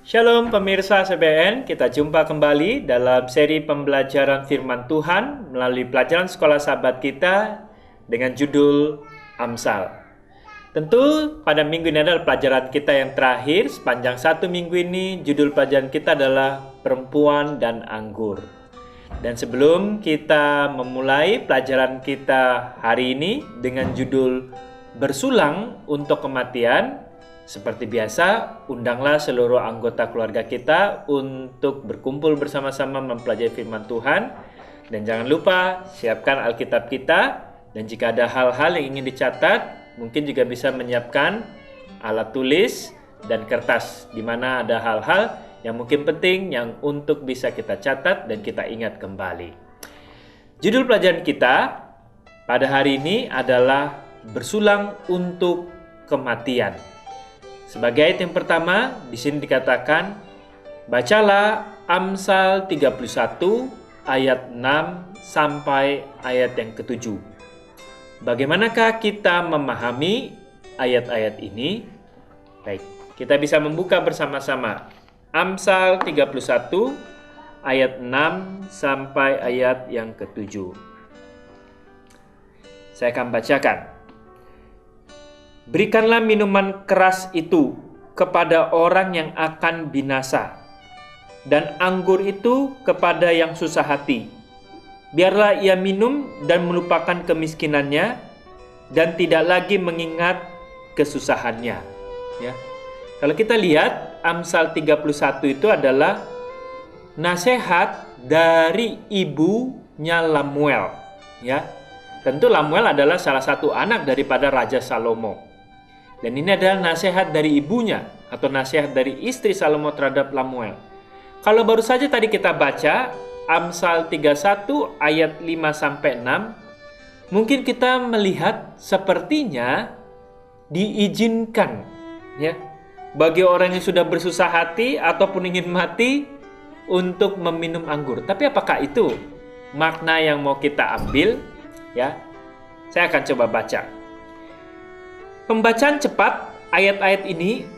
Shalom pemirsa CBN, kita jumpa kembali dalam seri pembelajaran firman Tuhan melalui pelajaran sekolah sahabat kita dengan judul Amsal. Tentu pada minggu ini adalah pelajaran kita yang terakhir. Sepanjang satu minggu ini judul pelajaran kita adalah Perempuan dan Anggur. Dan sebelum kita memulai pelajaran kita hari ini dengan judul Bersulang untuk Kematian, seperti biasa, undanglah seluruh anggota keluarga kita untuk berkumpul bersama-sama mempelajari firman Tuhan. Dan jangan lupa siapkan Alkitab kita. Dan jika ada hal-hal yang ingin dicatat, mungkin juga bisa menyiapkan alat tulis dan kertas, di mana ada hal-hal yang mungkin penting yang untuk bisa kita catat dan kita ingat kembali. Judul pelajaran kita pada hari ini adalah Bersulang untuk Kematian. Sebagai ayat yang pertama, di sini dikatakan, bacalah Amsal 31 ayat 6 sampai ayat yang ke-7. Bagaimanakah kita memahami ayat-ayat ini? Baik, kita bisa membuka bersama-sama Amsal 31 ayat 6 sampai ayat yang ke-7. Saya akan bacakan. Berikanlah minuman keras itu kepada orang yang akan binasa, dan anggur itu kepada yang susah hati. Biarlah ia minum dan melupakan kemiskinannya, dan tidak lagi mengingat kesusahannya. Ya. Kalau kita lihat, Amsal 31 itu adalah nasihat dari ibunya Lemuel. Ya. Tentu Lemuel adalah salah satu anak daripada Raja Salomo. Dan ini adalah nasihat dari ibunya atau nasihat dari istri Salomo terhadap Lemuel. Kalau baru saja tadi kita baca Amsal 31 ayat 5 sampai 6, mungkin kita melihat sepertinya diizinkan ya bagi orang yang sudah bersusah hati ataupun ingin mati untuk meminum anggur. Tapi apakah itu makna yang mau kita ambil? Ya. Saya akan coba baca. Pembacaan cepat ayat-ayat ini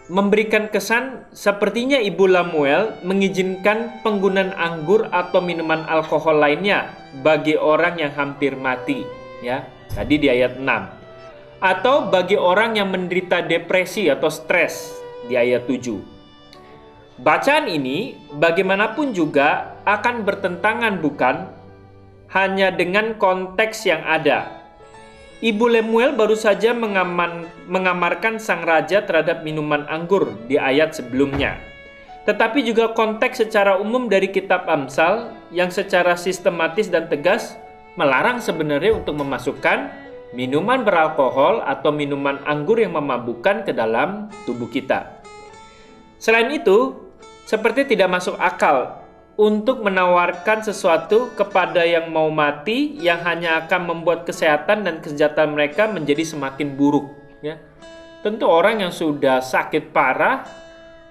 memberikan kesan sepertinya Ibu Lemuel mengizinkan penggunaan anggur atau minuman alkohol lainnya bagi orang yang hampir mati, ya. Tadi di ayat 6. Atau bagi orang yang menderita depresi atau stres di ayat 7. Bacaan ini bagaimanapun juga akan bertentangan bukan hanya dengan konteks yang ada. Ibu Lemuel baru saja mengamarkan sang raja terhadap minuman anggur di ayat sebelumnya. Tetapi juga konteks secara umum dari kitab Amsal yang secara sistematis dan tegas melarang sebenarnya untuk memasukkan minuman beralkohol atau minuman anggur yang memabukkan ke dalam tubuh kita. Selain itu, seperti tidak masuk akal untuk menawarkan sesuatu kepada yang mau mati yang hanya akan membuat kesehatan dan kesejahteraan mereka menjadi semakin buruk. Ya. Tentu orang yang sudah sakit parah,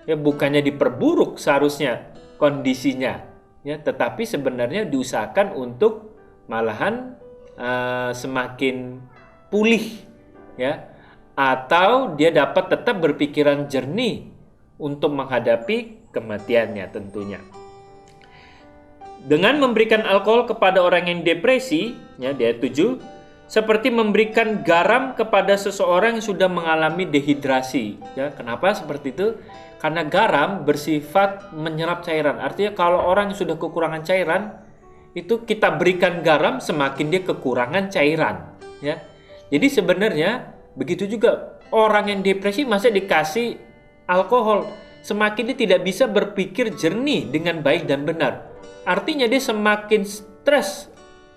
ya bukannya diperburuk seharusnya kondisinya, ya, tetapi sebenarnya diusahakan untuk malahan semakin pulih, ya, atau dia dapat tetap berpikiran jernih untuk menghadapi kematiannya tentunya. Dengan memberikan alkohol kepada orang yang depresi, ya, di ayat 7, seperti memberikan garam kepada seseorang yang sudah mengalami dehidrasi. Ya, kenapa seperti itu? Karena garam bersifat menyerap cairan. Artinya kalau orang yang sudah kekurangan cairan, itu kita berikan garam semakin dia kekurangan cairan. Ya. Jadi sebenarnya begitu juga orang yang depresi masa dikasih alkohol, semakin dia tidak bisa berpikir jernih dengan baik dan benar. Artinya dia semakin stres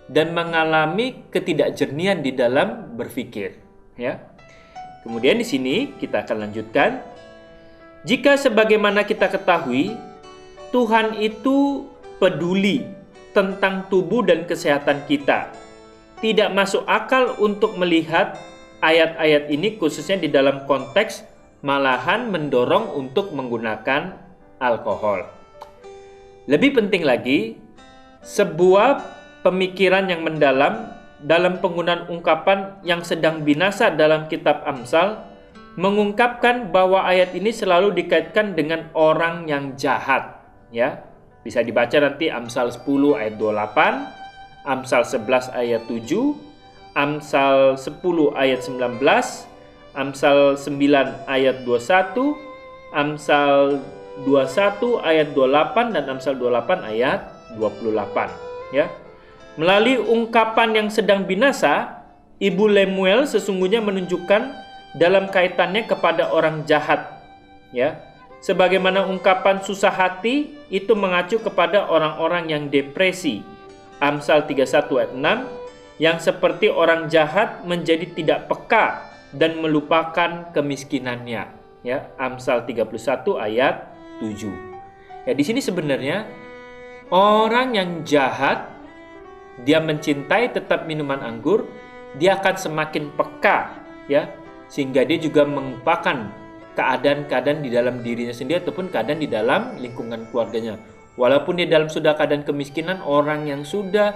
dan mengalami ketidakjernihan di dalam berpikir, ya. Kemudian di sini kita akan lanjutkan. Jika sebagaimana kita ketahui, Tuhan itu peduli tentang tubuh dan kesehatan kita. Tidak masuk akal untuk melihat ayat-ayat ini khususnya di dalam konteks malahan mendorong untuk menggunakan alkohol. Lebih penting lagi, sebuah pemikiran yang mendalam dalam penggunaan ungkapan yang sedang binasa dalam kitab Amsal mengungkapkan bahwa ayat ini selalu dikaitkan dengan orang yang jahat, ya. Bisa dibaca nanti Amsal 10 ayat 28, Amsal 11 ayat 7, Amsal 10 ayat 19, Amsal 9 ayat 21, Amsal 21 ayat 28 dan Amsal 28 ayat 28, ya. Melalui ungkapan yang sedang binasa, Ibu Lemuel sesungguhnya menunjukkan dalam kaitannya kepada orang jahat, ya. Sebagaimana ungkapan susah hati itu mengacu kepada orang-orang yang depresi. Amsal 31 ayat 6, yang seperti orang jahat menjadi tidak peka dan melupakan kemiskinannya, ya. Amsal 31 ayat 7. Ya, di sini sebenarnya orang yang jahat, dia mencintai tetap minuman anggur, dia akan semakin peka, ya, sehingga dia juga melupakan keadaan-keadaan di dalam dirinya sendiri ataupun keadaan di dalam lingkungan keluarganya. Walaupun dia dalam sudah keadaan kemiskinan, orang yang sudah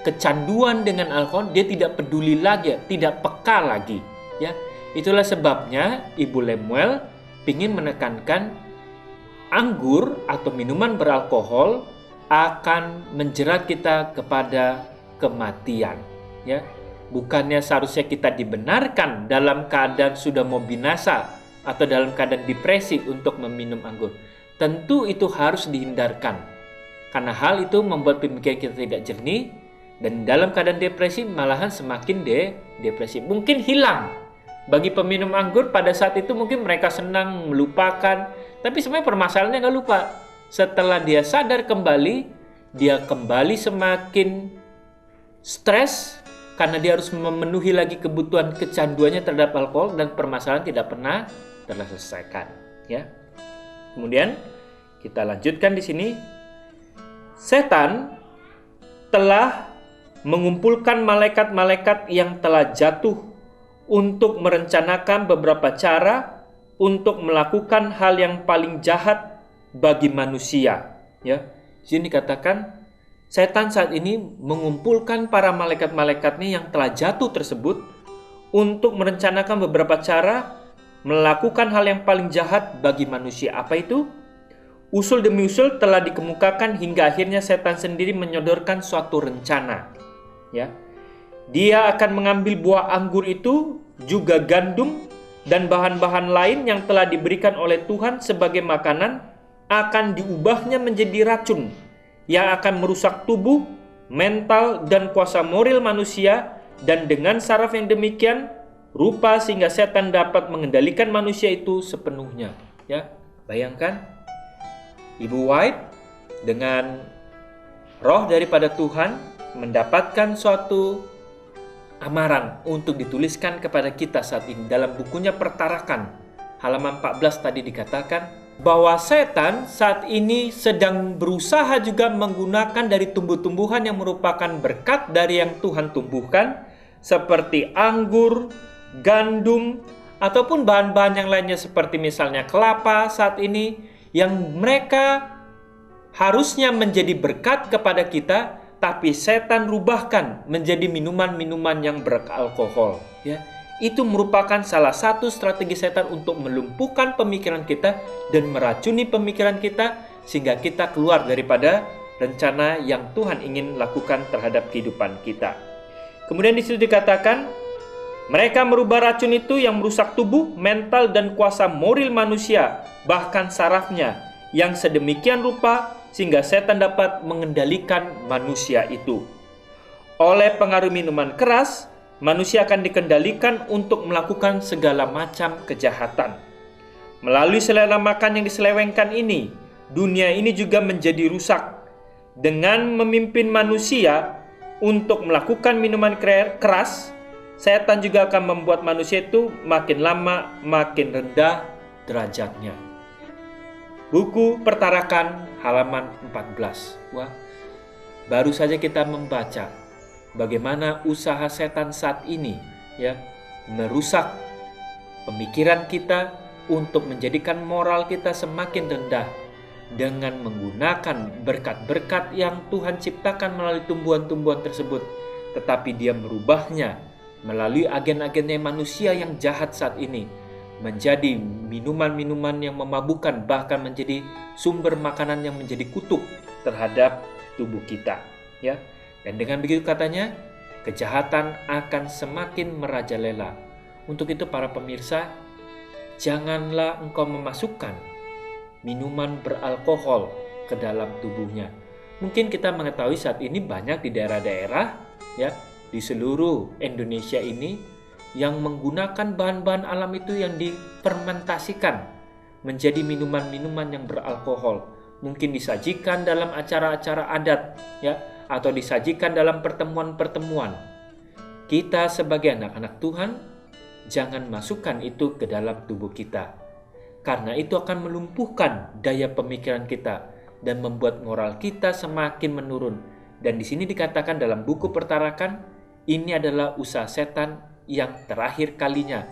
kecanduan dengan alkohol, dia tidak peduli lagi, tidak peka lagi, ya. Itulah sebabnya Ibu Lemuel ingin menekankan anggur atau minuman beralkohol akan menjerat kita kepada kematian, ya. Bukannya seharusnya kita dibenarkan dalam keadaan sudah mau binasa atau dalam keadaan depresi untuk meminum anggur. Tentu itu harus dihindarkan, karena hal itu membuat pemikiran kita tidak jernih, dan dalam keadaan depresi malahan semakin depresi. Mungkin hilang. Bagi peminum anggur pada saat itu mungkin mereka senang melupakan, tapi sebenarnya permasalahannya nggak lupa. Setelah dia sadar kembali, dia kembali semakin stres karena dia harus memenuhi lagi kebutuhan kecanduannya terhadap alkohol, dan permasalahan tidak pernah terselesaikan, ya. Kemudian kita lanjutkan di sini. Setan telah mengumpulkan malaikat-malaikat yang telah jatuh untuk merencanakan beberapa cara untuk melakukan hal yang paling jahat bagi manusia, ya. Di sini dikatakan setan saat ini mengumpulkan para malaikat-malaikatnya yang telah jatuh tersebut untuk merencanakan beberapa cara melakukan hal yang paling jahat bagi manusia. Apa itu? Usul demi usul telah dikemukakan hingga akhirnya setan sendiri menyodorkan suatu rencana, ya. Dia akan mengambil buah anggur itu, juga gandum dan bahan-bahan lain yang telah diberikan oleh Tuhan sebagai makanan, akan diubahnya menjadi racun yang akan merusak tubuh, mental, dan kuasa moral manusia, dan dengan saraf yang demikian rupa sehingga setan dapat mengendalikan manusia itu sepenuhnya, ya. Bayangkan Ibu White dengan roh daripada Tuhan mendapatkan suatu amaran untuk dituliskan kepada kita saat ini. Dalam bukunya Pertarakan halaman 14 tadi dikatakan bahwa setan saat ini sedang berusaha juga menggunakan dari tumbuh-tumbuhan yang merupakan berkat dari yang Tuhan tumbuhkan, seperti anggur, gandum, ataupun bahan-bahan yang lainnya seperti misalnya kelapa saat ini, yang mereka harusnya menjadi berkat kepada kita, tapi setan rubahkan menjadi minuman-minuman yang beralkohol, ya. Itu merupakan salah satu strategi setan untuk melumpuhkan pemikiran kita dan meracuni pemikiran kita sehingga kita keluar daripada rencana yang Tuhan ingin lakukan terhadap kehidupan kita. Kemudian di situ dikatakan, mereka merubah racun itu yang merusak tubuh, mental, dan kuasa moral manusia, bahkan sarafnya, yang sedemikian rupa sehingga setan dapat mengendalikan manusia itu. Oleh pengaruh minuman keras, manusia akan dikendalikan untuk melakukan segala macam kejahatan. Melalui selera makan yang diselewengkan ini, dunia ini juga menjadi rusak. Dengan memimpin manusia untuk melakukan minuman keras, setan juga akan membuat manusia itu makin lama makin rendah derajatnya. Buku Pertarakan halaman 14. Wah, baru saja kita membaca bagaimana usaha setan saat ini, ya, merusak pemikiran kita untuk menjadikan moral kita semakin rendah dengan menggunakan berkat-berkat yang Tuhan ciptakan melalui tumbuhan-tumbuhan tersebut, tetapi dia merubahnya melalui agen-agennya manusia yang jahat saat ini, menjadi minuman-minuman yang memabukkan, bahkan menjadi sumber makanan yang menjadi kutuk terhadap tubuh kita, ya. Dan dengan begitu katanya, kejahatan akan semakin merajalela. Untuk itu para pemirsa, janganlah engkau memasukkan minuman beralkohol ke dalam tubuhnya. Mungkin kita mengetahui saat ini banyak di daerah-daerah, ya, di seluruh Indonesia ini yang menggunakan bahan-bahan alam itu yang difermentasikan menjadi minuman-minuman yang beralkohol. Mungkin disajikan dalam acara-acara adat, ya, atau disajikan dalam pertemuan-pertemuan. Kita sebagai anak-anak Tuhan, jangan masukkan itu ke dalam tubuh kita. Karena itu akan melumpuhkan daya pemikiran kita dan membuat moral kita semakin menurun. Dan di sini dikatakan dalam buku Pertarakan, ini adalah usaha setan yang terakhir kalinya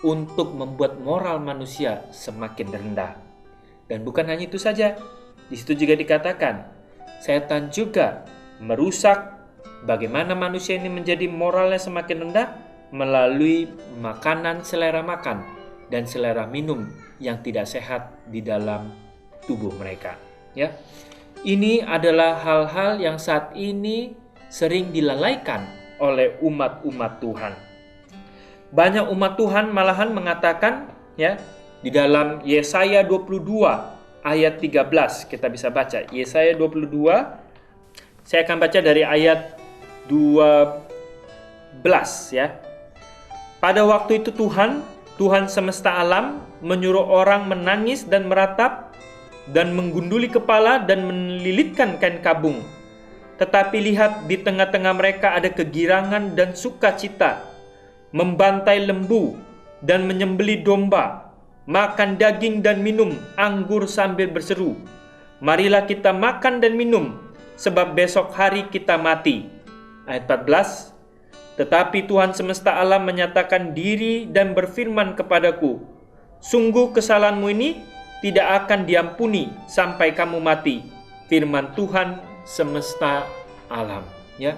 untuk membuat moral manusia semakin rendah. Dan bukan hanya itu saja, di situ juga dikatakan setan juga merusak bagaimana manusia ini menjadi moralnya semakin rendah melalui makanan, selera makan dan selera minum yang tidak sehat di dalam tubuh mereka, ya. Ini adalah hal-hal yang saat ini sering dilalaikan oleh umat-umat Tuhan. Banyak umat Tuhan malahan mengatakan, ya, di dalam Yesaya 22 ayat 13 kita bisa baca. Yesaya 22, saya akan baca dari ayat 12, ya. Pada waktu itu Tuhan semesta alam menyuruh orang menangis dan meratap dan menggunduli kepala dan melilitkan kain kabung. Tetapi lihat, di tengah-tengah mereka ada kegirangan dan sukacita, membantai lembu dan menyembelih domba, makan daging dan minum anggur sambil berseru, marilah kita makan dan minum, sebab besok hari kita mati. Ayat 14, tetapi Tuhan semesta alam menyatakan diri dan berfirman kepadaku, sungguh kesalahanmu ini tidak akan diampuni sampai kamu mati. Firman Tuhan semesta alam, ya.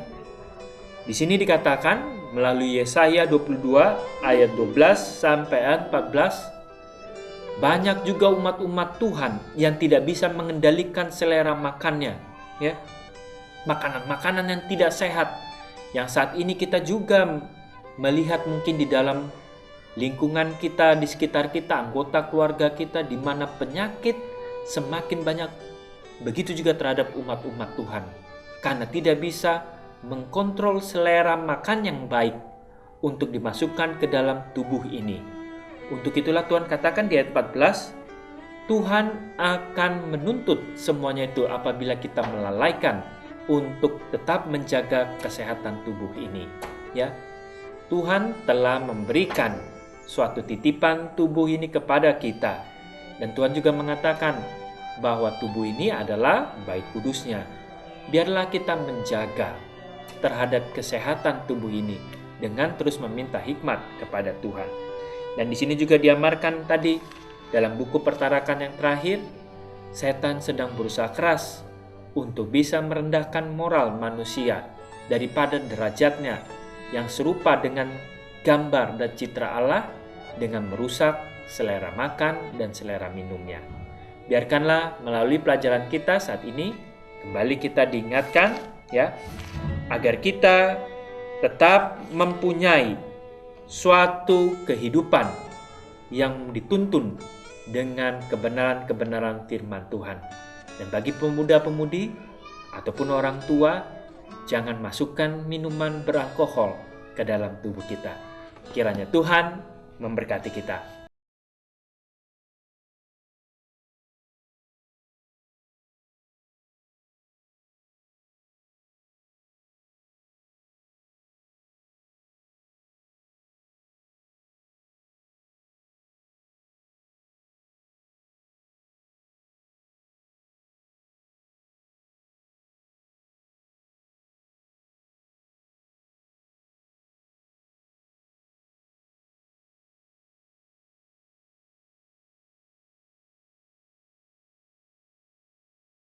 Di sini dikatakan melalui Yesaya 22 ayat 12 sampai ayat 14, banyak juga umat-umat Tuhan yang tidak bisa mengendalikan selera makannya, ya. Makanan-makanan yang tidak sehat yang saat ini kita juga melihat mungkin di dalam lingkungan kita, di sekitar kita, anggota keluarga kita, di mana penyakit semakin banyak. Begitu juga terhadap umat-umat Tuhan, karena tidak bisa mengkontrol selera makan yang baik untuk dimasukkan ke dalam tubuh ini. Untuk itulah Tuhan katakan di ayat 14, Tuhan akan menuntut semuanya itu apabila kita melalaikan untuk tetap menjaga kesehatan tubuh ini, ya. Tuhan telah memberikan suatu titipan tubuh ini kepada kita, dan Tuhan juga mengatakan bahwa tubuh ini adalah bait kudusnya. Biarlah kita menjaga terhadap kesehatan tubuh ini dengan terus meminta hikmat kepada Tuhan. Dan di sini juga diamarkan tadi dalam buku Pertarakan yang terakhir, setan sedang berusaha keras untuk bisa merendahkan moral manusia daripada derajatnya yang serupa dengan gambar dan citra Allah dengan merusak selera makan dan selera minumnya. Biarkanlah melalui pelajaran kita saat ini kembali kita diingatkan, ya, agar kita tetap mempunyai suatu kehidupan yang dituntun dengan kebenaran-kebenaran firman Tuhan. Dan bagi pemuda-pemudi ataupun orang tua, jangan masukkan minuman beralkohol ke dalam tubuh kita. Kiranya Tuhan memberkati kita.